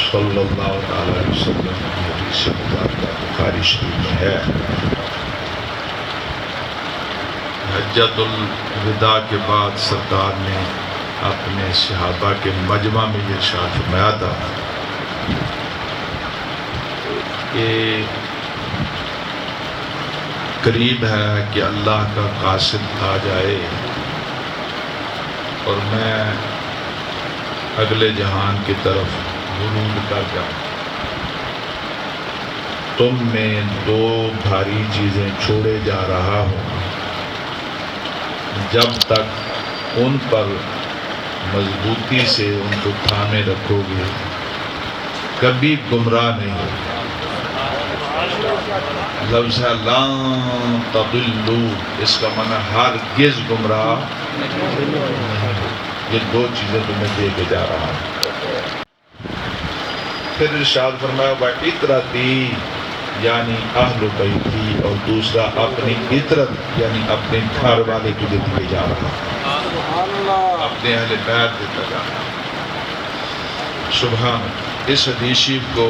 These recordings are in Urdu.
صلی اللہ علیہ وسلم کی حدیث مبارکہ بخاری شریف میں ہے۔ حجۃ الوداع کے بعد سرکار نے اپنے صحابہ کے مجمع میں یہ ارشاد فرمایا تھا کہ قریب ہے کہ اللہ کا قاصد آ جائے اور میں اگلے جہان کی طرف ورود کر جاؤں۔ تم میں دو بھاری چیزیں چھوڑے جا رہا ہوں، جب تک ان پر مضبوطی سے ان کو تھامے رکھو گے کبھی گمراہ نہیں ہوگے۔ لفظ ہے لن تضلوا، اس کا معنی ہرگز گمراہ نہیں۔ یہ دو چیزیں تمہیں دے کے جا رہا ہوں۔ پھر ارشاد فرمایا وَعِطْرَتِي، یعنی اہل بیتی، اور دوسرا اپنی عطرت یعنی اپنے گھر والے کو دیتے جا رہا ہے، اپنے اہل بیت دیتا جا رہا ہے۔ سبحان، اس حدیث شریف کو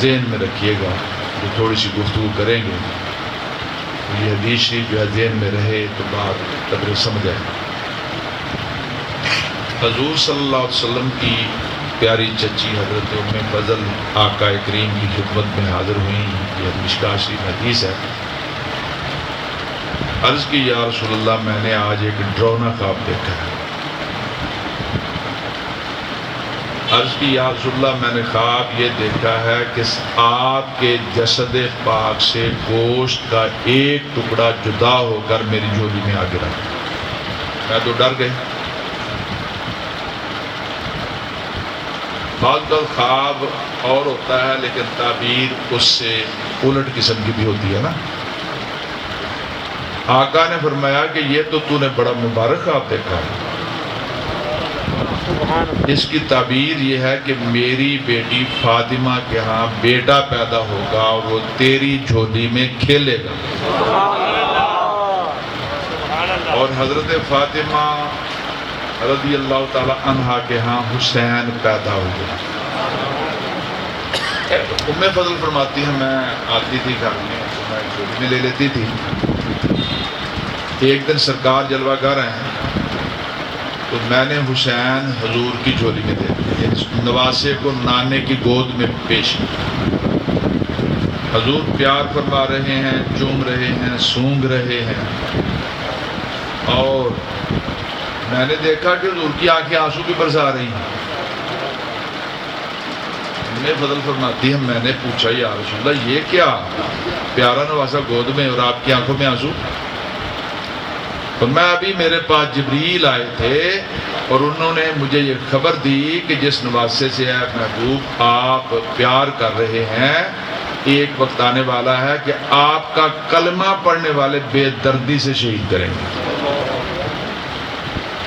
ذہن میں رکھیے گا، جو تھوڑی سی گفتگو کریں گے یہ حدیث شریف جو ہے ذہن میں رہے تو بات قدر سمجھ آئے۔ حضور صلی اللہ علیہ وسلم کی پیاری چچی حضرت ام فضل آقا کریم کی خدمت میں حاضر ہوئیں۔ یہ مشکاہ شریف حدیث ہے۔ عرض کی یا رسول اللہ، میں نے آج ایک ڈراؤنا خواب دیکھا ہے۔ عرض کی یا رسول اللہ، میں نے خواب یہ دیکھا ہے کہ آپ کے جسد پاک سے گوشت کا ایک ٹکڑا جدا ہو کر میری جھولی میں آ گرا۔ میں تو ڈر گئی۔ بعض خواب اور ہوتا ہے لیکن تعبیر اس سے الٹ قسم کی بھی ہوتی ہے نا۔ آقا نے فرمایا کہ یہ تو نے بڑا مبارک خواب دیکھا ہے، اس کی تعبیر یہ ہے کہ میری بیٹی فاطمہ کے ہاں بیٹا پیدا ہوگا اور وہ تیری جھولی میں کھیلے گا، اور حضرت فاطمہ رضی اللہ تعالی عنہا کے ہاں حسین پیدا ہوگا۔ ام فضل فرماتی ہے میں آتی تھی گھر میں، میں جھولی میں لے لیتی تھی۔ ایک دن سرکار جلوہ گر ہیں تو میں نے حسین حضور کی جھولی میں دے دیا، نواسے کو نانے کی گود میں پیش کیا۔ حضور پیار فرما رہے ہیں، چوم رہے ہیں، سونگ رہے ہیں، اور میں نے دیکھا کہ حضور کی آنکھیں آنسو بھی برسا رہی ہیں۔ میں فضل فرماتی ہے میں نے پوچھا یا رسول اللہ یہ کیا پیارا نواسا گود میں اور آپ کی آنکھوں میں آنسو؟ فرمایا ابھی میرے پاس جبریل آئے تھے اور انہوں نے مجھے یہ خبر دی کہ جس نواسے سے اے محبوب آپ پیار کر رہے ہیں ایک وقت آنے والا ہے کہ آپ کا کلمہ پڑھنے والے بے دردی سے شہید کریں گے۔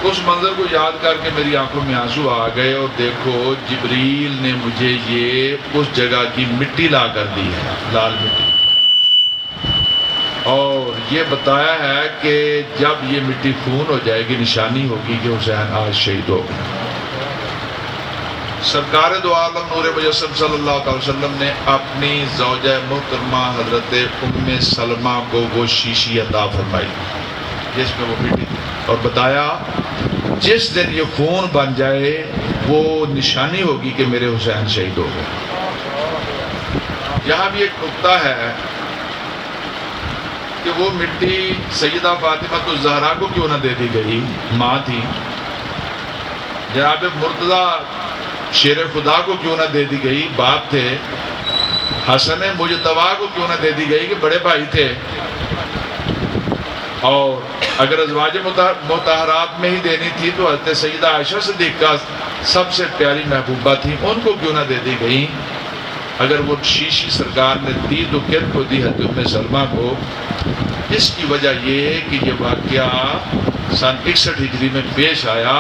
اس منظر کو یاد کر کے میری آنکھوں میں آنسو آ گئے، اور دیکھو جبریل نے مجھے یہ اس جگہ کی مٹی لا کر دی ہے، لال مٹی، اور یہ بتایا ہے کہ جب یہ مٹی خون ہو جائے گی نشانی ہوگی کہ حسین آج شہید ہو گئے۔ سرکار دو عالم نور مجسم صلی اللہ علیہ وسلم نے اپنی زوجہ محترمہ حضرت ام سلمہ کو وہ شیشی عطا فرمائی جس میں وہ مٹی تھی، اور بتایا جس دن یہ خون بن جائے وہ نشانی ہوگی کہ میرے حسین شہید ہو گئے۔ یہاں بھی ایک نقطہ ہے کہ وہ مٹی سیدہ فاطمہ الزہرا کو کیوں نہ دے دی گئی، ماں تھی۔ جناب مرتضیٰ شیر خدا کو کیوں نہ دے دی گئی، باپ تھے۔ حسن مجتبیٰ کو کیوں نہ دے دی گئی کہ بڑے بھائی تھے۔ اور اگر ازواج مطہرات میں ہی دینی تھی تو حضرت سیدہ عائشہ صدیقہ سب سے پیاری محبوبہ تھی، ان کو کیوں نہ دے دی گئی۔ اگر وہ شیشی سرکار نے دی تو کن کو دی حضرت ام سلمہ کو؟ اس کی وجہ یہ ہے کہ یہ واقعہ سن 61 ہجری میں پیش آیا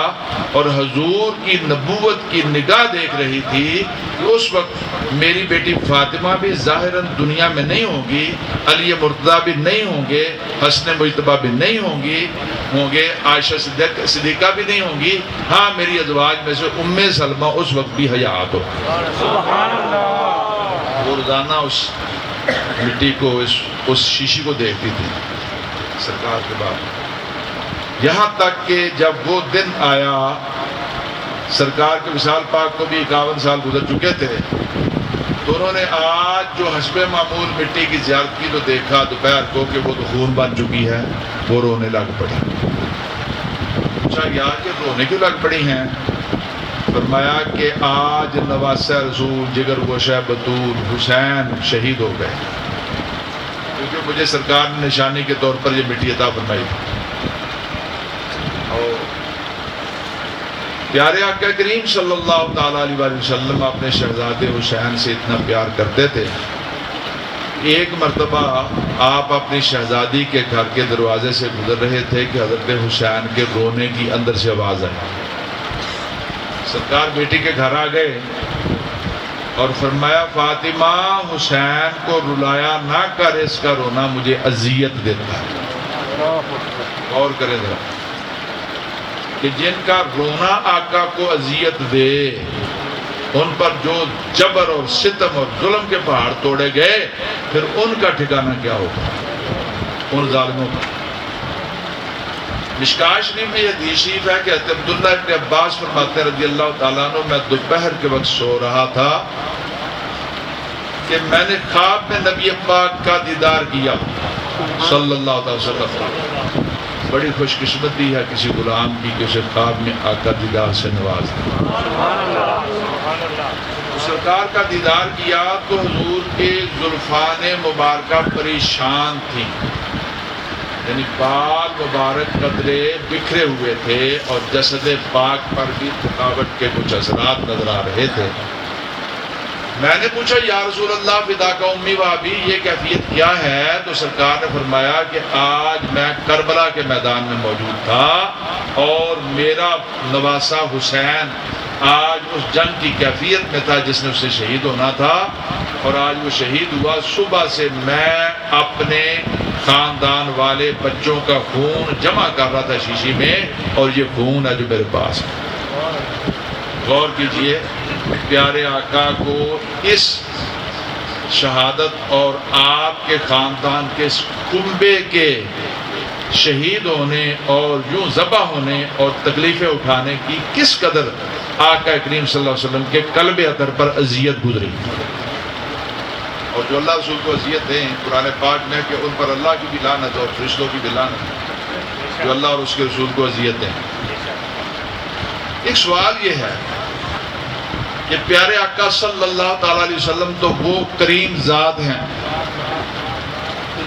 اور حضور کی نبوت کی نگاہ دیکھ رہی تھی کہ اس وقت میری بیٹی فاطمہ بھی ظاہراً دنیا میں نہیں ہوگی، علی مرتضیٰ بھی نہیں ہوں گے، حسن مجتبیٰ بھی نہیں ہوں گے، عائشہ صدیقہ بھی نہیں ہوں گی، ہاں میری ازواج میں سے ام سلمہ اس وقت بھی حیات ہو۔ وہ روزانہ اس مٹی کو اس شیشی کو دیکھتی تھی سرکار کے بعد، یہاں تک کہ جب وہ دن آیا سرکار کے وصال پاک کو بھی 51 سال گزر چکے تھے، تو انہوں نے آج جو حسب معمول مٹی کی زیارت کی تو دیکھا دوپہر کو کہ وہ تو خون بن چکی ہے، وہ رونے لگ پڑی۔ پوچھا یار یہ رونے کیوں لگ پڑی ہیں؟ فرمایا کہ آج نواسہ رسول جگر گوشہ بطول حسین شہید ہو گئے، کیونکہ مجھے سرکار نے نشانی کے طور پر یہ مٹی عطا فرمائی تھی۔ اور پیارے آقا کریم صلی اللہ تعالیٰ علیہ وسلم اپنے شہزادے حسین سے اتنا پیار کرتے تھے، ایک مرتبہ آپ اپنی شہزادی کے گھر کے دروازے سے گزر رہے تھے کہ حضرت حسین کے رونے کی اندر سے آواز آئی۔ سرکار بیٹی کے گھر آ گئے اور فرمایا فاطمہ حسین کو رلایا نہ کر، اس کا رونا مجھے اذیت دیتا ہے۔ غور کرے ذرا کہ جن کا رونا آقا کو اذیت دے ان پر جو جبر اور ستم اور ظلم کے پہاڑ توڑے گئے، پھر ان کا ٹھکانہ کیا ہوگا ان ظالموں کا۔ مشکاہ شریف میں یہ حدیث شریف ہے کہ حضرت عبداللہ ابن عباس فرماتے ہیں رضی اللہ تعالیٰ عنہ، میں دوپہر کے وقت سو رہا تھا کہ میں نے خواب میں نبی پاک کا دیدار کیا صلی اللہ علیہ وسلم۔ بڑی خوش قسمتی ہے کسی غلام کی کہ اسے خواب میں آقا دیدار سے نواز دیا۔ سرکار کا دیدار کیا تو حضور کے زلفان مبارکہ پریشان تھی، یعنی بال مبارک قطرے بکھرے ہوئے تھے اور جسد پاک پر بھی تھکاوٹ کے کچھ اثرات نظر آ رہے تھے۔ میں نے پوچھا یا رسول اللہ فداک امی و ابی، یہ کیفیت کیا ہے؟ تو سرکار نے فرمایا کہ آج میں کربلا کے میدان میں موجود تھا اور میرا نواسہ حسین آج اس جنگ کی کیفیت میں تھا جس نے اسے شہید ہونا تھا، اور آج وہ شہید ہوا۔ صبح سے میں اپنے خاندان والے بچوں کا خون جمع کر رہا تھا شیشی میں، اور یہ خون ہے جو میرے پاس ہے۔ غور کیجئے پیارے آقا کو اس شہادت اور آپ کے خاندان کے اس کنبے کے شہید ہونے اور یوں ذبح ہونے اور تکلیفیں اٹھانے کی کس قدر آقا کریم صلی اللہ علیہ وسلم کے قلب اطہر پر اذیت گزری، اور جو اللہ رسول کو اذیت دیں قرآن پاک میں کہ ان پر اللہ کی بھی لعنت اور فرشتوں کی بھی لعنت، جو اللہ اور اس کے رسول کو اذیت دیں۔ ایک سوال یہ ہے کہ پیارے آقا صلی اللہ تعالیٰ علیہ وسلم تو وہ کریم ذات ہیں،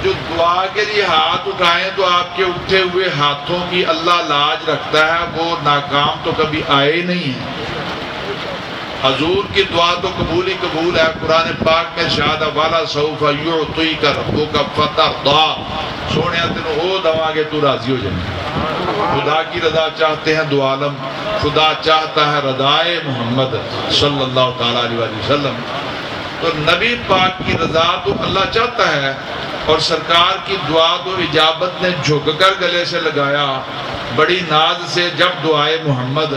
جو دعا کے لیے ہاتھ اٹھائیں تو آپ کے اٹھے ہوئے ہاتھوں کی اللہ لاج رکھتا ہے، وہ ناکام تو کبھی آئے ہی نہیں ہیں۔ حضور کی دعا تو قبول ہی قبول ہے۔ قرآن پاک میں ارشاد والا سوف یعطیک ربک فترضی، سونے تینوں او دوا کہ تو راضی ہو جائے۔ خدا کی رضا چاہتے ہیں دو عالم، خدا چاہتا ہے رضائے محمد صلی اللہ تعالیٰ علیہ وسلم۔ تو نبی پاک کی رضا تو اللہ چاہتا ہے، اور سرکار کی دعا تو اجابت نے جھک کر گلے سے لگایا بڑی ناز سے۔ جب دعائے محمد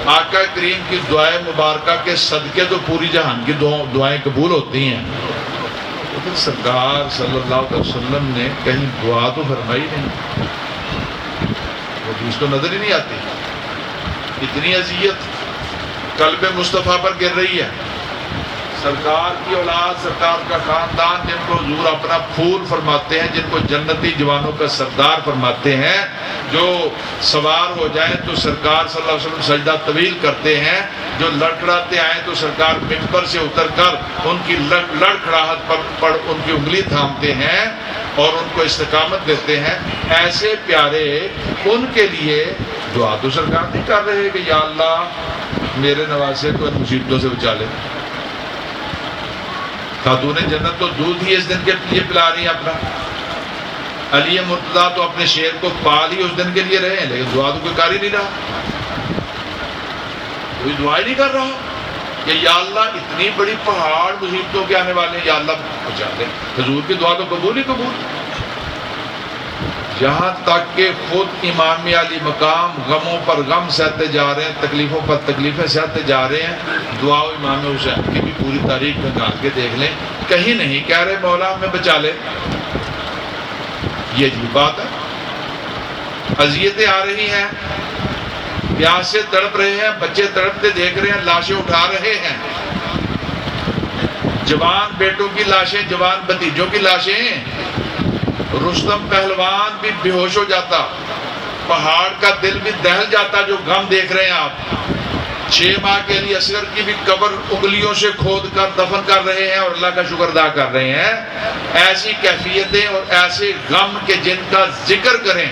آقا کریم کی دعائے مبارکہ کے صدقے تو پوری جہان کی دعائیں قبول ہوتی ہیں، تو پھر سرکار صلی اللہ علیہ وسلم نے کہیں دعا تو فرمائی نہیں، وہ چیز تو نظر ہی نہیں آتی۔ اتنی اذیت قلب مصطفیٰ پر گر رہی ہے۔ سرکار کی اولاد، سرکار کا خاندان جن کو حضور اپنا پھول فرماتے ہیں، جن کو جنتی جوانوں کا سردار فرماتے ہیں، جو سوار ہو جائیں تو سرکار صلی اللہ علیہ وسلم سجدہ طویل کرتے ہیں، جو لڑکھڑاتے آئیں تو سرکار ممبر سے اتر کر ان کی لڑکھڑاہٹ پر ان کی انگلی تھامتے ہیں اور ان کو استقامت دیتے ہیں، ایسے پیارے ان کے لیے دعا تو سرکار نہیں کر رہے کہ یا اللہ میرے نواسے کو ان مصیبتوں سے بچا لے۔ خاتون جنت تو دودھ ہی اس دن کے لیے پلا رہی ہیں اپنا. علی مرتضیٰ تو اپنے شیر کو پال ہی اس دن کے لیے رہے ہیں، لیکن دعا تو کوئی کر ہی نہیں رہا، کوئی دعا ہی نہیں کر رہا کہ یا اللہ اتنی بڑی پہاڑ مصیبتوں کے آنے والے ہیں، یا اللہ بچا لے. حضور کی دعا تو قبول ہی قبول. یہاں تک کہ خود امام علی مقام غموں پر غم سہتے جا رہے ہیں، تکلیفوں پر تکلیفیں سہتے جا رہے ہیں. دعا امام حسین کی بھی پوری تاریخ میں نکال کے دیکھ لیں، کہیں نہیں کہہ رہے مولا ہمیں بچا لے. یہ عجیب بات ہے. اذیتیں آ رہی ہیں، پیاس سے تڑپ رہے ہیں، بچے تڑپتے دیکھ رہے ہیں، لاشیں اٹھا رہے ہیں، جوان بیٹوں کی لاشیں، جوان بھتیجوں کی لاشیں. رستم پہلوان بھی بے ہوش ہو جاتا، پہاڑ کا دل بھی دہل جاتا جو غم دیکھ رہے ہیں آپ. 6 ماہ کے لیے اصغر کی بھی قبر انگلیوں سے کھود کر دفن کر رہے ہیں اور اللہ کا شکر ادا کر رہے ہیں. ایسی کیفیتیں اور ایسے غم کے جن کا ذکر کریں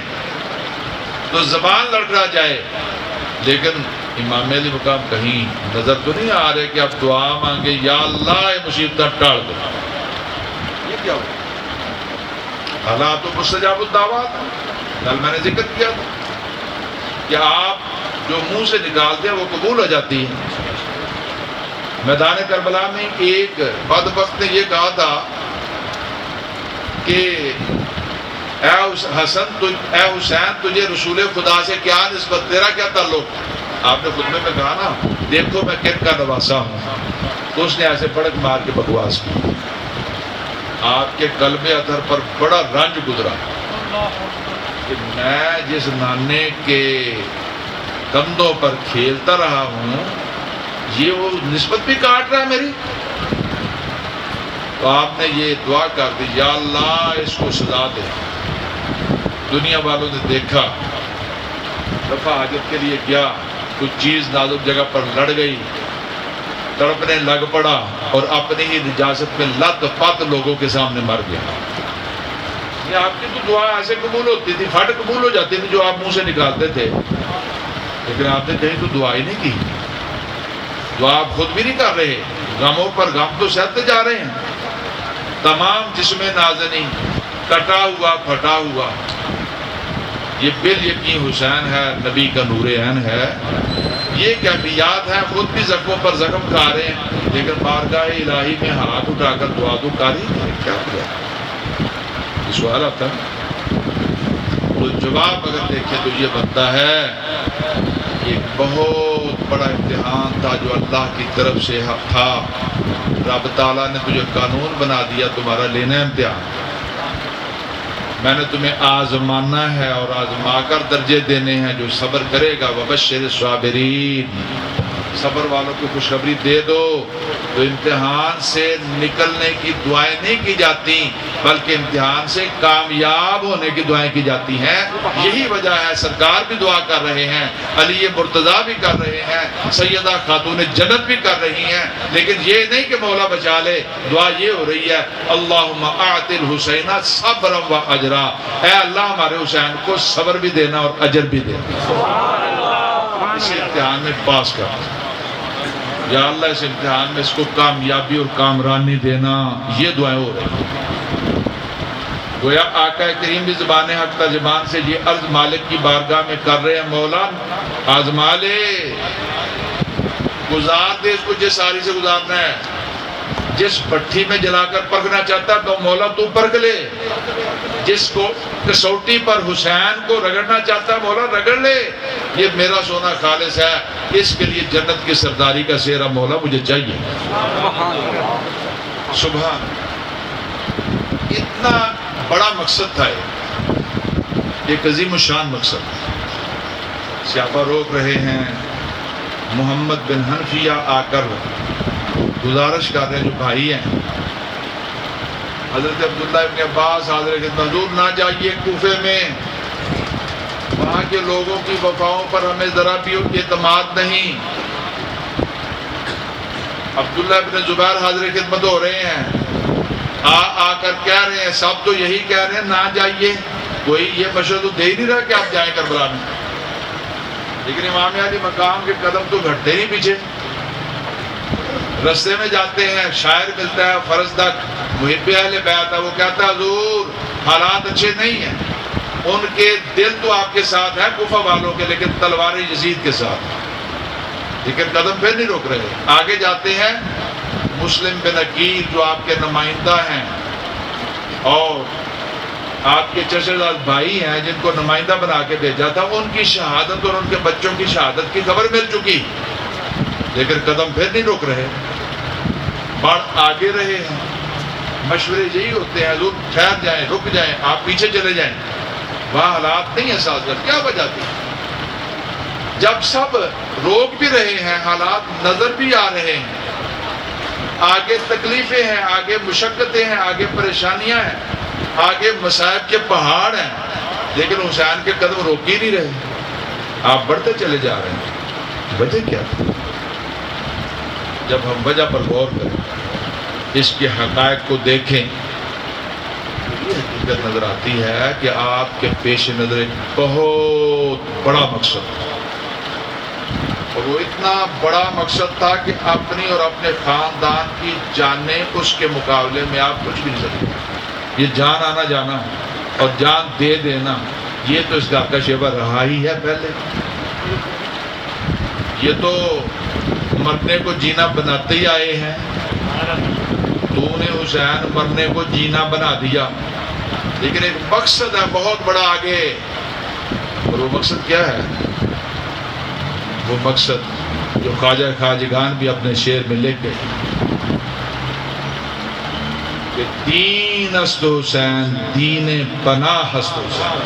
تو زبان لڑکھڑا جائے. لیکن امام علی مقام کہیں نظر تو نہیں آ رہے کہ آپ دعا مانگے یا اللہ یہ مصیبتیں ٹال دو. یہ کیا ہو؟ حالات تو مستجاب الدعوات. کل میں نے ذکر کیا تھا کہ آپ جو منہ سے نکالتے ہیں وہ قبول ہو جاتی ہے. میدان کربلا میں ایک بدبخت نے یہ کہا تھا کہ اے حسین تجھے رسول خدا سے کیا نسبت، تیرا کیا تعلق؟ آپ نے خطبے میں کہا نا دیکھو میں کن کا نواسا ہوں، تو اس نے ایسے بڑک مار کے بکواس کی. آپ کے قلب اطہر پر بڑا رنج گزرا کہ میں جس نانے کے کندھوں پر کھیلتا رہا ہوں یہ وہ نسبت بھی کاٹ رہا ہے میری. تو آپ نے یہ دعا کر دی یا اللہ اس کو سزا دے. دنیا والوں نے دیکھا، دفعہ حاجت کے لیے گیا، کچھ چیز نازک جگہ پر لڑ گئی، تڑپنے لگ پڑا اور اپنی ہی نجاست میں لت پت لوگوں کے سامنے مر گیا. یہ آپ کی تو دعا ایسے قبول ہوتی تھی، پھٹ قبول ہو جاتی تھی جو آپ منہ سے نکالتے تھے، لیکن آپ نے کہیں تو دعا ہی نہیں کی. دعا آپ خود بھی نہیں کر رہے، غموں پر غم تو سہتے جا رہے ہیں. تمام جسم نازنی کٹا ہوا پھٹا ہوا، یہ بال یقین حسین ہے، نبی کا نور عین ہے. یہ کیفیات ہیں، خود بھی زخموں پر زخم کھا رہے ہیں، لیکن بارگاہ الہی میں ہاتھ اٹھا کر دعا تو کر ہی نہیں. کیا کیا یہ سوال آتا ہے. تو جواب اگر دیکھیں تو یہ بنتا ہے ایک بہت بڑا امتحان تھا جو اللہ کی طرف سے تھا. رب تعالیٰ نے تجھے قانون بنا دیا، تمہارا لینا امتحان. میں نے تمہیں آزمانا ہے اور آزما کر درجے دینے ہیں. جو صبر کرے گا وبشر الصابرین، صبر والوں کو خوشخبری دے دو. تو امتحان سے نکلنے کی دعائیں نہیں کی جاتی بلکہ امتحان سے کامیاب ہونے کی دعائیں کی جاتی ہیں. یہی وجہ ہے سرکار بھی دعا کر رہے ہیں، علی مرتضیٰ بھی کر رہے ہیں، سیدہ خاتون جنت بھی کر رہی ہیں. لیکن یہ نہیں کہ مولا بچا لے، دعا یہ ہو رہی ہے اللہم اعط الحسین صبرا و اجرا. اے اللہ ہمارے حسین کو صبر بھی دینا اور اجر بھی دینا. اس امتحان میں پاس کر، یا اللہ اس امتحان میں اس کو کامیابی اور کامرانی دینا. یہ دعائیں ہو رہی ہیں. گویا آقا کریم بھی زبان حق ترجمان سے یہ عرض مالک کی بارگاہ میں کر رہے ہیں مولا آزما لے، گزار دے اس کو جس ساری سے گزارنا ہے. جس بھٹی میں جلا کر پرکھنا چاہتا تو مولا تو پرکھ لے، جس کو کسوٹی پر حسین کو رگڑنا چاہتا مولا رگڑ لے. یہ میرا سونا خالص ہے، اس کے لیے جنت کی سرداری کا سہرا مولا مجھے چاہیے. سبحان، اتنا بڑا مقصد تھا ایک عظیم الشان مقصد. سیاپا روک رہے ہیں، محمد بن حنفیہ آ کر گزارش کر رہے ہیں جو بھائی ہیں. حضرت عبداللہ ابن عباس حاضر خدمت، حضور نہ جائیے کوفے میں، وہاں کے لوگوں کی وفاؤں پر ہمیں ذرا بھی اعتماد نہیں. عبداللہ ابن زبیر حاضر خدمت ہو رہے ہیں، آ کر کہہ رہے ہیں، سب تو یہی کہہ رہے ہیں نہ جائیے، کوئی یہ مشورہ تو دے ہی نہیں رہا کہ آپ جائیں کربلا میں. لیکن امام علی مقام کے قدم تو گھٹتے نہیں پیچھے. رستے میں جاتے ہیں، شاعر ملتا ہے فرزدق محب اہل بیت ہے، وہ کہتا ہے حضور حالات اچھے نہیں ہیں، ان کے دل تو آپ کے ساتھ ہے کوفہ والوں کے، لیکن تلوار یزید کے ساتھ، لیکن قدم پھر نہیں روک رہے۔ آگے جاتے ہیں، مسلم بن عقیل جو آپ کے نمائندہ ہیں اور آپ کے چچیزاد بھائی ہیں جن کو نمائندہ بنا کے بھیجا تھا، ان کی شہادت اور ان کے بچوں کی شہادت کی خبر مل چکی، لیکن قدم پھر نہیں روک رہے، بڑھ آگے رہے ہیں۔ مشورے یہی ہوتے ہیں، حضور ٹھہر جائیں، رک جائیں، آپ پیچھے چلے جائیں، وہاں حالات نہیں احساس کر کیا وجہ تھی؟ جب سب روک بھی رہے ہیں، حالات نظر بھی آ رہے ہیں، آگے تکلیفیں ہیں، آگے مشقتیں ہیں، آگے پریشانیاں ہیں، آگے مصائب کے پہاڑ ہیں، لیکن حسین کے قدم روک ہی نہیں رہے، آپ بڑھتے چلے جا رہے ہیں۔ وجہ کیا؟ جب ہم وجہ پر غور کریں، اس کے حقائق کو دیکھیں، یہ حقیقت نظر آتی ہے کہ آپ کے پیش نظر ایک بہت بڑا مقصد تھا، اور وہ اتنا بڑا مقصد تھا کہ اپنی اور اپنے خاندان کی جانیں اس کے مقابلے میں آپ کچھ بھی نہیں سکتے۔ یہ جان آنا جانا اور جان دے دینا، یہ تو اس کا شیوا رہا ہی ہے پہلے، یہ تو مرنے کو جینا بناتے ہی آئے ہیں، تو نے حسین مرنے کو جینا بنا دیا، لیکن ایک مقصد ہے بہت بڑا آگے، اور وہ مقصد کیا ہے؟ وہ مقصد جو خواجہ خواجگان بھی اپنے شعر میں لکھ گئے کہ دین است حسین دین پناہ است حسین،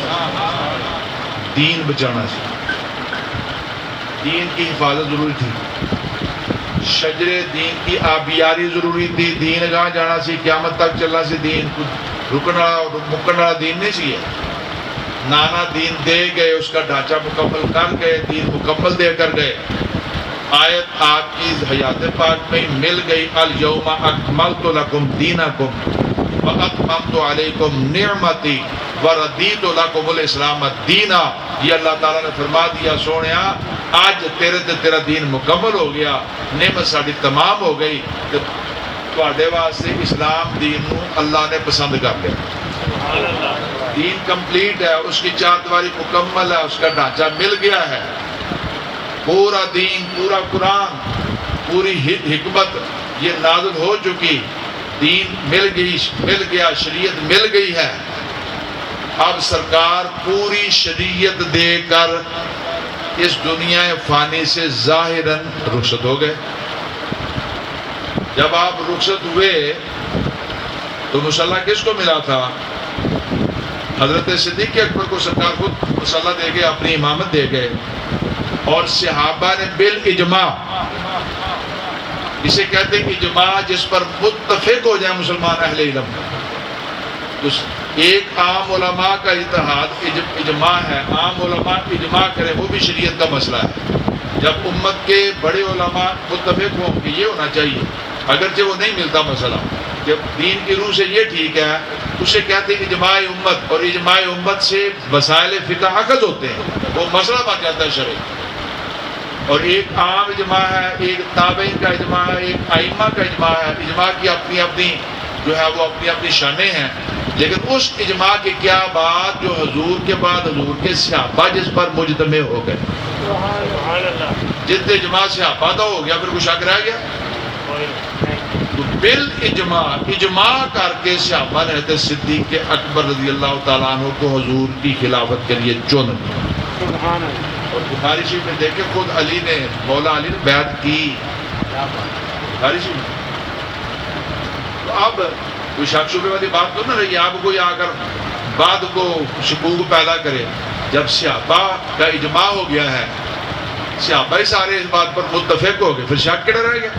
دین بچانا چاہیے، دین کی حفاظت ضروری تھی، شجر دین کی آبیاری ضروری تھی، دین کہاں جانا سی، قیامت تک چلنا سی، دین رکنا اور مکنا دین نہیں سی ہے۔ نانا دین دے گئے، اس کا ڈھانچہ مکمل کر گئے، دین مکمل دے کر گئے، آیت آپ کی حیات پاک میں مل گئی، الیوم اکملت لکم دینکم واتممت علیکم نعمتی وردیت لکم الاسلام دینا۔ یہ اللہ تعالیٰ نے فرما دیا، سونیا آج تیرے تے تیرا دین مکمل ہو گیا، نعمت ساڑی تمام ہو گئی، کہ تواڈے واسطے اسلام دین نو اللہ نے پسند کر لیا، دین کمپلیٹ ہے، اس کی چار دیواری مکمل ہے، اس کا ڈھانچہ مل گیا ہے، پورا دین، پورا قرآن، پوری حکمت یہ نازل ہو چکی، دین مل گیا، شریعت مل گئی ہے۔ اب سرکار پوری شریعت دے کر اس دنیا فانی سے ظاہراً رخصت ہو گئے۔ جب آپ رخصت ہوئے تو مصلی کس کو ملا تھا؟ حضرت صدیق اکبر کو سرکار خود مصلی دے گئے، اپنی امامت دے گئے، اور صحابہ نے بالاجماع، اسے کہتے ہیں اجماع جس پر متفق ہو جائیں مسلمان اہل علم، تو ایک عام علماء کا اتحاد اجماع ہے، عام علماء اجماع کریں وہ بھی شریعت کا مسئلہ ہے۔ جب امت کے بڑے علماء متفق ہوں کہ یہ ہونا چاہیے، اگرچہ وہ نہیں ملتا مسئلہ، جب دین کی روح سے یہ ٹھیک ہے، اسے کہتے ہیں اجماع امت، اور اجماع امت سے مسائل فقہ اخذ ہوتے ہیں، وہ مسئلہ بن جاتا ہے شرعی۔ اور ایک عام اجماع ہے، ایک تابعین کا اجماع ہے، ایک ائمہ کا اجماع ہے، اجماع کی اپنی اپنی جو ہے وہ اپنی اپنی شانیں ہیں، لیکن اس اجماع کی کیا بات جو حضور کے بعد حضور کے صحابہ جس پر مجتمع ہو گئے، جتنے اجماع صحابہ کا ہو گیا، پھر کچھ شک رہ گیا؟ تو اجماع کر کے صحابہ نے حضرت صدیق اکبر رضی اللہ تعالیٰ عنہ کو حضور کی خلافت کے لیے چن لیا۔ اور بخاری شریف میں دیکھیں خود علی نے، مولا علی نے بیعت کی، بخاری شریف میں۔ تو اب کوئی شک شبے والی بات تو نہ رہی، آپ کوئی آ کر بعد کو شکوک پیدا کرے۔ جب صحابہ کا اجماع ہو گیا ہے، صحابہ ہی سارے اس بات پر متفق ہو گئے، پھر شک کیڑا رہ گیا؟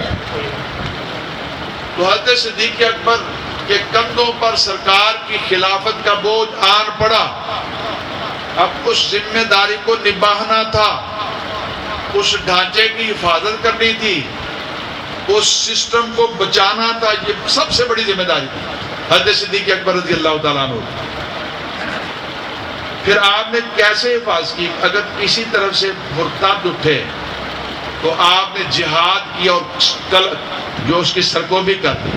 تو حضرت صدیق اکبر کے کندھوں پر سرکار کی خلافت کا بوجھ آن پڑا، اب اس ذمہ داری کو نبھانا تھا، اس ڈھانچے کی حفاظت کرنی تھی، اس سسٹم کو بچانا تھا، یہ سب سے بڑی ذمہ داری تھی حضرت صدیق اکبر رضی اللہ تعالیٰ عنہ۔ پھر آپ نے کیسے حفاظت کی؟ اگر کسی طرف سے مرتد اٹھے تو آپ نے جہاد کی اور جو اس کی سرکوبی کر دی،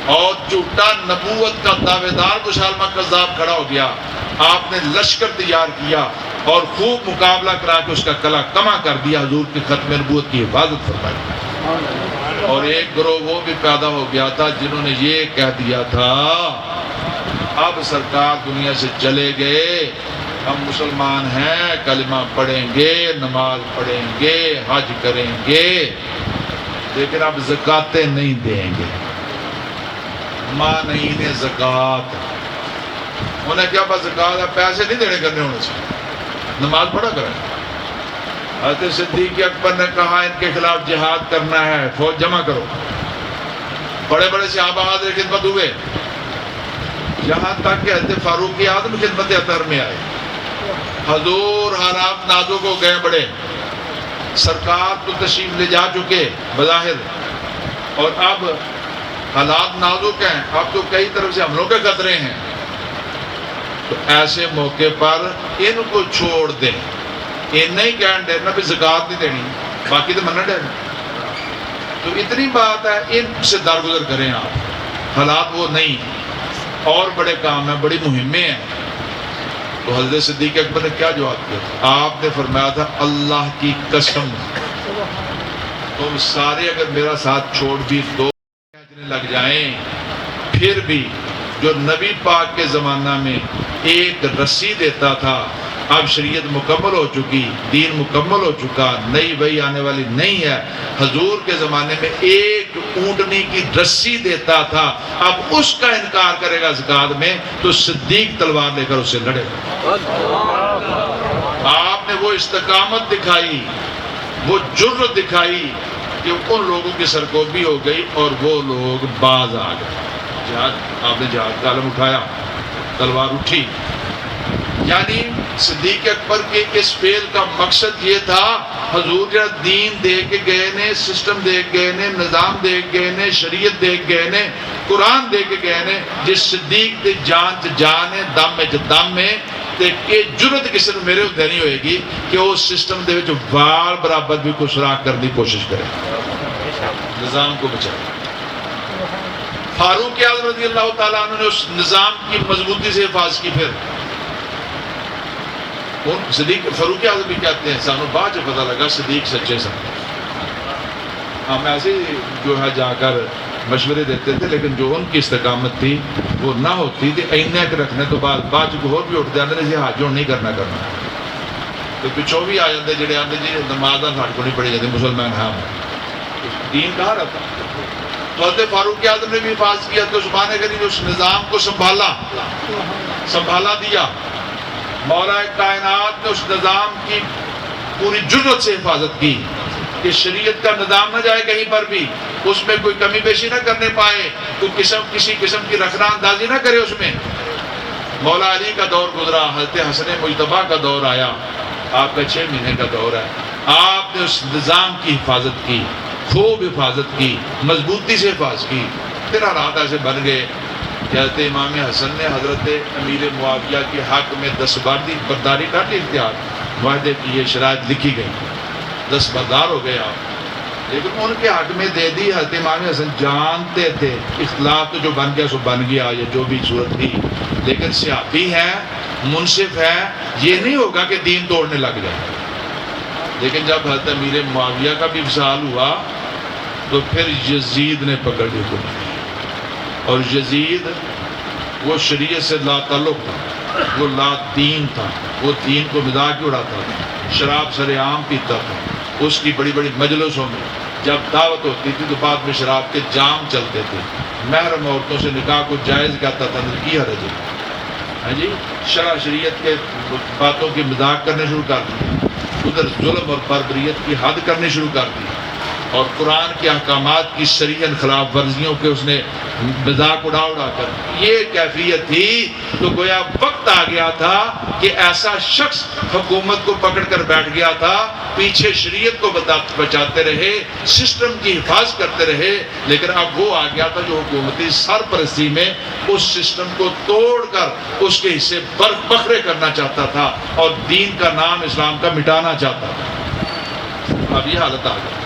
اور جھوٹا نبوت کا دعوے دار مسلمہ کذاب کھڑا ہو گیا، آپ نے لشکر تیار کیا اور خوب مقابلہ کرا کے اس کا کلا کما کر دیا، حضور کی ختم نبوت کی حفاظت فرمائی۔ اور ایک گروہ وہ بھی پیدا ہو گیا تھا جنہوں نے یہ کہہ دیا تھا اب سرکار دنیا سے چلے گئے، ہم مسلمان ہیں، کلمہ پڑھیں گے، نماز پڑھیں گے، حج کریں گے، لیکن اب زکاتیں نہیں دیں گے۔ ماں نہیں نے زکات، انہیں کیا بس زکات ہے، پیسے نہیں دینے کرنے ہونے سے، نماز پڑھا کریں۔ حضرت صدیق اکبر نے کہا ان کے خلاف جہاد کرنا ہے، فوج جمع کرو۔ بڑے بڑے صحابہ حاضر خدمت ہوئے، یہاں تک کہ حضرت فاروق اعظم خدمت اطہر میں آئے۔ حضور حالات نازک ہو گئے بڑے، سرکار تو تشریف لے جا چکے بظاہر، اور اب حالات نازک ہیں، اب تو کئی طرف سے حملوں کے خطرے ہیں، تو ایسے موقع پر ان کو چھوڑ دیں، ان نہیں کہنا ڈرنا بھی زکات نہیں دینی، باقی تو منع ڈرنا۔ تو اتنی بات ہے، ان سے درگزر کریں آپ، حالات وہ نہیں، اور بڑے کام ہیں، بڑی مہمیں ہیں۔ تو حضرت صدیق اکبر نے کیا جواب دیا؟ آپ نے فرمایا تھا اللہ کی قسم تم سارے اگر میرا ساتھ چھوڑ بھی دو لگ جائیں، پھر بھی جو نبی پاک کے زمانہ میں ایک رسی دیتا تھا، اب شریعت مکمل ہو چکی، دین مکمل ہو چکا، نئی وحی آنے والی نہیں ہے، حضور کے زمانے میں ایک اونٹنی کی رسی دیتا تھا، اب اس کا انکار کرے گا زکات میں تو صدیق تلوار لے کر اسے لڑے گا۔ آپ نے وہ استقامت دکھائی، وہ جرأت دکھائی کہ ان لوگوں کی سرکوبی ہو گئی اور وہ لوگ باز آ گئے۔ جہاد، آپ نے جہاد کا علم اٹھایا، تلوار اٹھی، یعنی صدیق اکبر کے اس فعل کا مقصد یہ تھا حضور جہاں دین دے کے گئے نے، سسٹم دے کے گئے نے، نظام دے کے گئے نے، شریعت دے کے گئے نے، قرآن دے کے گئے نے، جس صدیق دے جان چ جان ہے، دم میں دم میں، تے کہ جرت کسی نے میرے اتنے نہیں ہوئے گی کہ وہ سسٹم دے وچ وال برابر بھی کو سراغ کرنے کی کوشش کرے، نظام کو بچائے۔ فاروق اعظم رضی اللہ تعالیٰ عنہ نے اس نظام کی مضبوطی سے حفاظت کی۔ پھر صدیق فاروق اعظم بھی کہتے ہیں سانو بعد جو پتہ لگا صدیق سچے سن، ہم ایسے جو ہے جا کر مشورے دیتے تھے، لیکن جو ان کی استقامت تھی وہ نہ ہوتی تھی، اینے کے رکھنے تو بعد جو اور بھی اٹھ جاتے ہیں حج جو نہیں کرنا تو پچھوں بھی آ جاتے جڑے آتے جی نماز ساڈے کو نہیں پڑھی جاتی، مسلمان ہاں دین کہاں رہتا۔ تو حضرت فاروق اعظم نے بھی حفاظت کیا، تو سبحان کریم اس نظام کو سنبھالا دیا۔ مولا کائنات نے اس نظام کی پوری جرأت سے حفاظت کی کہ شریعت کا نظام نہ جائے کہیں پر بھی، اس میں کوئی کمی بیشی نہ کرنے پائے، کوئی کسی قسم کی رکھنا اندازی نہ کرے اس میں۔ مولا علی کا دور گزرا، حضرت حسن مجتبیٰ کا دور آیا، آپ کا 6 مہینے کا دور ہے، آپ نے اس نظام کی حفاظت کی، خوب حفاظت کی، مضبوطی سے حفاظت کی۔ پھر حالات ایسے بن گئے کہ حضرت امام حسن نے حضرت امیر معاویہ کے حق میں دستبرداری کر لی، اختیار معاہدے کی یہ شرائط لکھی گئی، دستبردار ہو گئے آپ، لیکن ان کے حق میں دے دی۔ حضرت امام حسن جانتے تھے اختلاف تو جو بن گیا سو بن گیا، یہ جو بھی صورت تھی، لیکن صحابی ہے، منصف ہے، یہ نہیں ہوگا کہ دین توڑنے لگ جائے۔ لیکن جب حضرت امیر معاویہ کا بھی وصال ہوا تو پھر یزید نے پکڑ لی حکومت، اور یزید وہ شریعت سے لا تعلق تھا، وہ لا دین تھا، وہ دین کو مذاق اڑاتا تھا، شراب سر عام پیتا تھا۔ اس کی بڑی بڑی مجلسوں میں جب دعوت ہوتی تھی تو بعد میں شراب کے جام چلتے تھے، محرم عورتوں سے نکاح کو جائز کہتا تھا، کی حرج ہے؟ ہاں جی، شرع شریعت کے باتوں کی مذاق کرنے شروع کر دی، ادھر ظلم اور بربریت کی حد کرنے شروع کر دی، اور قرآن کے احکامات کی شرعین خلاف ورزیوں کے اس نے مذاق اڑا کر یہ کیفیت تھی۔ تو گویا وقت آ گیا تھا کہ ایسا شخص حکومت کو پکڑ کر بیٹھ گیا تھا، پیچھے شریعت کو بچاتے رہے، سسٹم کی حفاظت کرتے رہے، لیکن اب وہ آ گیا تھا جو حکومتی سرپرستی میں اس سسٹم کو توڑ کر اس کے حصے بکھرے کرنا چاہتا تھا اور دین کا نام اسلام کا مٹانا چاہتا تھا۔ اب یہ حالت آ گئی۔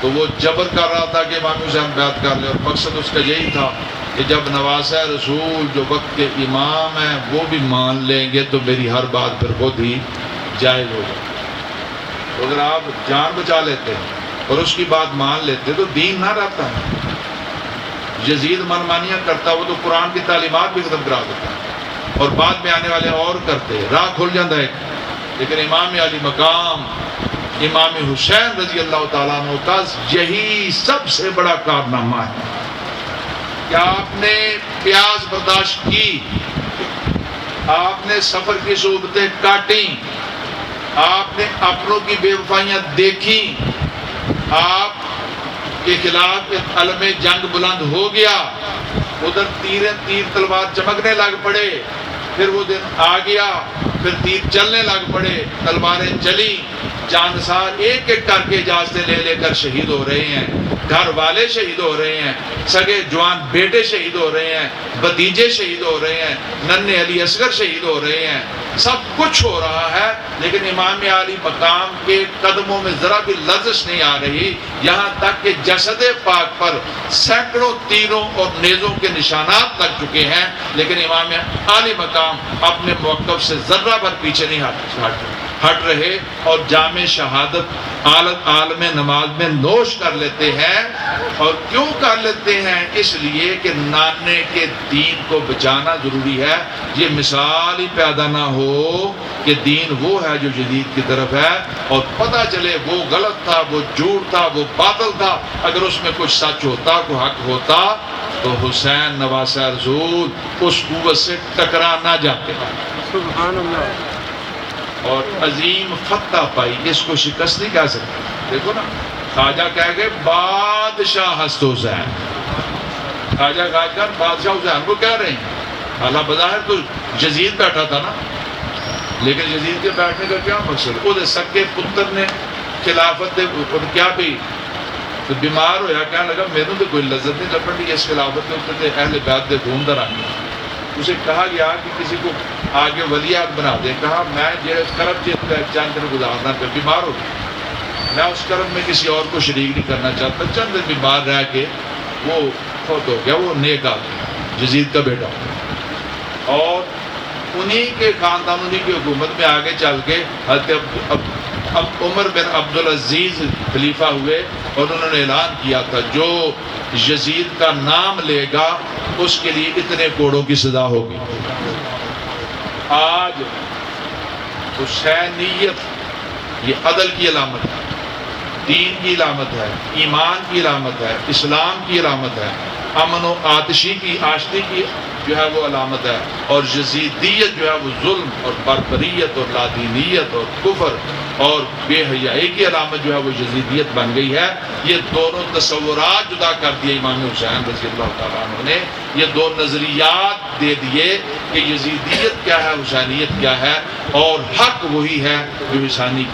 تو وہ جبر کر رہا تھا کہ امام حسین بیعت کر لے، اور مقصد اس کا یہی تھا کہ جب نواسہ رسول جو وقت کے امام ہیں وہ بھی مان لیں گے تو میری ہر بات پھر خود ہی جائز ہو جائے۔ تو اگر آپ جان بچا لیتے اور اس کی بات مان لیتے تو دین نہ رہتا ہے۔ یزید منمانیاں کرتا وہ تو قرآن کی تعلیمات بھی ختم کرا دیتا اور بعد میں آنے والے اور کرتے، راہ کھل جاتا ہے۔ لیکن امام علی مقام امام حسین رضی اللہ تعالیٰ عنہ کا یہی سب سے بڑا کارنامہ ہے کہ آپ نے پیاس برداشت کی، آپ نے سفر کی صعوبتیں کاٹیں، آپ نے اپنوں کی بے وفائیاں دیکھی، آپ کے خلاف علم جنگ بلند ہو گیا، ادھر تیر تلوار چمکنے لگ پڑے، پھر وہ دن آ گیا، پھر تیر چلنے لگ پڑے، تلواریں چلی، جانسار ایک ایک کر کے اجازتیں لے لے کر شہید ہو رہے ہیں، گھر والے شہید ہو رہے ہیں، سگے جوان بیٹے شہید ہو رہے ہیں، بھتیجے شہید ہو رہے ہیں، ننھے علی اصغر شہید ہو رہے ہیں، سب کچھ ہو رہا ہے، لیکن امام علی مقام کے قدموں میں ذرا بھی لرزش نہیں آ رہی، یہاں تک کہ جسد پاک پر سینکڑوں تیروں اور نیزوں کے نشانات لگ چکے ہیں، لیکن امام علی مقام اپنے موقف سے ذرہ بھر پیچھے نہیں ہٹ رہے اور جام شہادت عالم نماز میں نوش کر لیتے ہیں۔ اور کیوں کر لیتے ہیں؟ اس لیے کہ نانے کے دین کو بچانا ضروری ہے، یہ مثال ہی پیدا نہ ہو کہ دین وہ ہے جو جدید کی طرف ہے اور پتہ چلے وہ غلط تھا، وہ جھوٹ تھا، وہ باطل تھا، اگر اس میں کچھ سچ ہوتا، کوئی حق ہوتا تو حسین نواسہ رسول اس قوت سے ٹکرا نہ جاتے۔ سبحان اللہ۔ اور عظیم فتح پائی، اس کو شکست نہیں کہہ سکتے۔ دیکھو نا، خواجہ کہہ گئے بادشاہ ہست حسین، خواجہ خاجگان بادشاہ حسین کو کہہ رہے ہیں، اللہ بظاہر تو یزید بیٹھا تھا نا، لیکن یزید کے بیٹھنے کا کیا مقصد؟ وہ سکے پتر نے خلافت کیا بھی تو بیمار ہویا، کہنے لگا میرے تو کوئی لذت نہیں لپڑی اس خلافت کے اہل بیت دے خون در آنی۔ اسے کہا گیا کہ کسی کو آگے ولیعہد بنا دے، کہا میں جس کرم چند دن گزارنا پہ بیمار ہو گیا، میں اس کرم میں کسی اور کو شریک نہیں کرنا چاہتا، چند دن بیمار رہ کے وہ فوت ہو گیا، وہ نیک آدمی یزید کا بیٹا، اور انہی کے خاندان انہی کی حکومت میں آگے چل کے حضرت عمر بن عبدالعزیز خلیفہ ہوئے اور انہوں نے اعلان کیا تھا جو یزید کا نام لے گا اس کے لیے اتنے کوڑوں کی سزا ہوگی۔ آج حسینیت یہ عدل کی علامت ہے، دین کی علامت ہے، ایمان کی علامت ہے، اسلام کی علامت ہے، امن و آتشی کی آشتی کی جو ہے وہ علامت ہے، اور یزیدیت جو ہے وہ ظلم اور بربریت اور لادینیت اور کفر اور بے حیائی کی علامت جو ہے وہ یزیدیت بن گئی ہے۔ یہ دونوں تصورات جدا کر دیے امام حسین رضی اللہ تعالیٰ عنہ نے، یہ دو نظریات دے دیے کہ یزیدیت کیا ہے، حسینیت کیا ہے، اور حق وہی ہے جو حسینی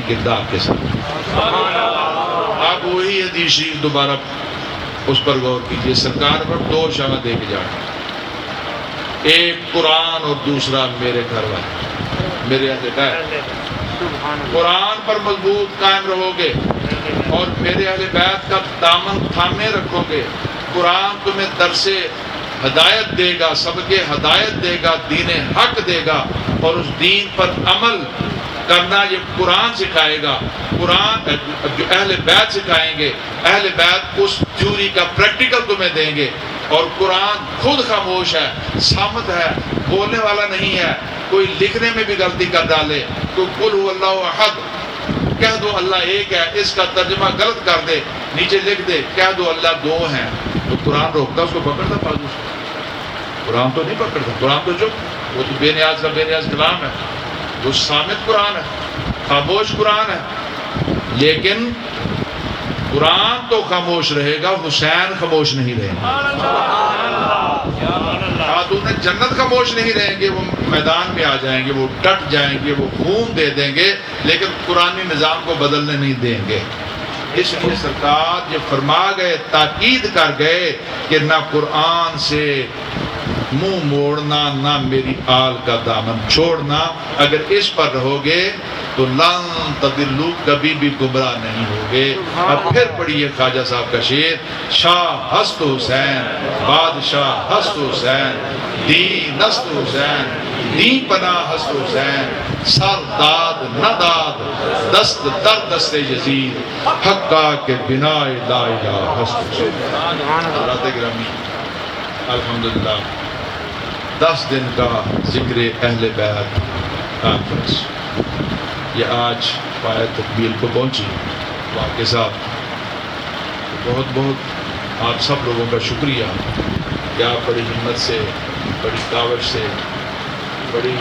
کردار کے ساتھ۔ آپ وہی حدیث شریف دوبارہ اس پر غور کیجئے، سرکار پر دو شمع دے کے جانا، ایک قرآن اور دوسرا میرے گھر والے، میرے اہل بیت۔ قرآن پر مضبوط قائم رہو گے اور میرے اہل بیت کا دامن تھامے رکھو گے، قرآن تمہیں درس ہدایت دے گا، سبق ہدایت دے گا، دین حق دے گا، اور اس دین پر عمل کرنا یہ قرآن سکھائے گا، قرآن جو اہل بیت سکھائیں گے، اہل بیت اس تھیوری کا پریکٹیکل تمہیں دیں گے، اور قرآن خود خاموش ہے، صامت ہے، بولنے والا نہیں ہے، کوئی لکھنے میں بھی غلطی کر ڈالے، کوئی قل هو اللہ احد کہہ دو اللہ ایک ہے، اس کا ترجمہ غلط کر دے، نیچے لکھ دے کہہ دو اللہ دو ہیں، تو قرآن روکتا اس کو پکڑتا فاضل سے؟ قرآن تو نہیں پکڑتا، قرآن تو جو وہ تو بے نیاز کا بے نیاز کلام ہے، وہ صامت قرآن ہے، خاموش قرآن ہے، لیکن قرآن تو خاموش رہے گا، حسین خاموش نہیں رہیں گے، خاتون جنت خاموش نہیں رہیں گے، وہ میدان میں آ جائیں گے، وہ ڈٹ جائیں گے، وہ خون دے دیں گے، لیکن قرآنی نظام کو بدلنے نہیں دیں گے۔ اس لیے سرکار یہ فرما گئے، تاکید کر گئے کہ نہ قرآن سے منہ موڑنا، نہ میری آل کا دامن چھوڑنا، اگر اس پر رہو گے تو لن تضلوا، کبھی بھی گمراہ نہیں ہوگے۔ اب پھر پڑھیے خواجہ صاحب کا شعر، شاہ ہست حسین بادشاہ ہست حسین، دین ہست حسین دین پناہ ہست حسین، سر داد نہ داد دست در دست یزید، حقا کے بنا لا الہ ہست حسین۔ حضرات گرامی، الحمدللہ 10 دن کا ذکر اہل بیت کانفرنس یہ آج پایہ تکمیل کو پہنچی۔ واقع صاحب بہت بہت آپ سب لوگوں کا شکریہ کہ آپ بڑی ہمت سے، بڑی کاوش سے، بڑی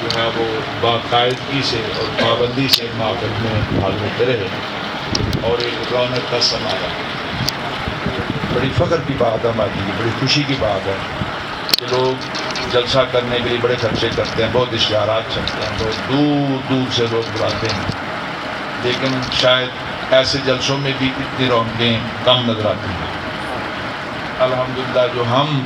جو ہے وہ باقاعدگی سے اور پابندی سے محفل میں حاضر ہوتے رہے اور ایک رونق کا سما رہا۔ بڑی فخر کی بات ہے ہمارے لیے، بڑی خوشی کی بات ہے کہ لوگ جلسہ کرنے کے لیے بڑے خرچے کرتے ہیں، بہت اشتہارات چھپتے ہیں، بہت دور دور سے لوگ بلاتے ہیں، لیکن شاید ایسے جلسوں میں بھی اتنی رونقیں کم نظر آتی ہیں۔ الحمدللہ جو ہم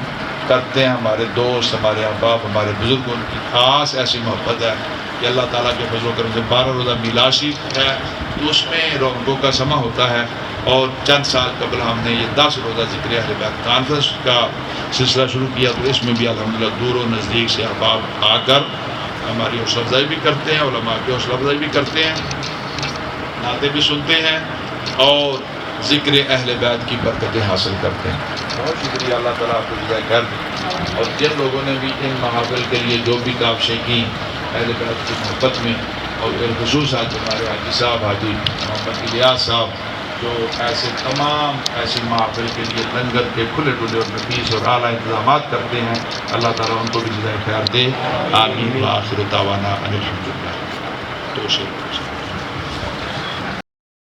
کرتے ہیں، ہمارے دوست، ہمارے احباب، ہمارے بزرگوں کی خاص ایسی محبت ہے کہ اللہ تعالیٰ کے فضل و کرم سے 12 روزہ میلاد شریف ہے تو اس میں رونقوں کا سما ہوتا ہے، اور چند سال قبل ہم نے یہ 10 روزہ ذکر اہل بیت کانفرنس کا سلسلہ شروع کیا، تو اس میں بھی الحمدللہ دور و نزدیک سے احباب آ کر ہماری حوصلہ افزائی بھی کرتے ہیں، علماء کی حوصلہ افزائی بھی کرتے ہیں، نعتیں بھی سنتے ہیں اور ذکر اہل بیت کی برکتیں حاصل کرتے ہیں۔ بہت شکریہ، اللہ تعالیٰ آپ کو جزائے خیر دے۔ اور جن لوگوں نے بھی ان محافل کے لیے جو بھی کاوشیں کی اہل بیت کی محبت میں، اور بالخصوص آج ہمارے حاجی صاحب حاجی محمد الیاس صاحب جو ایسے تمام ایسی محافل کے لیے لنگر کے کھلے ڈلے اور نفیس اور اعلیٰ انتظامات کرتے ہیں، اللہ تعالیٰ ان کو بھی جزائے خیر دے۔ آمین وآخر دعوانا ان الحمدللہ۔ تو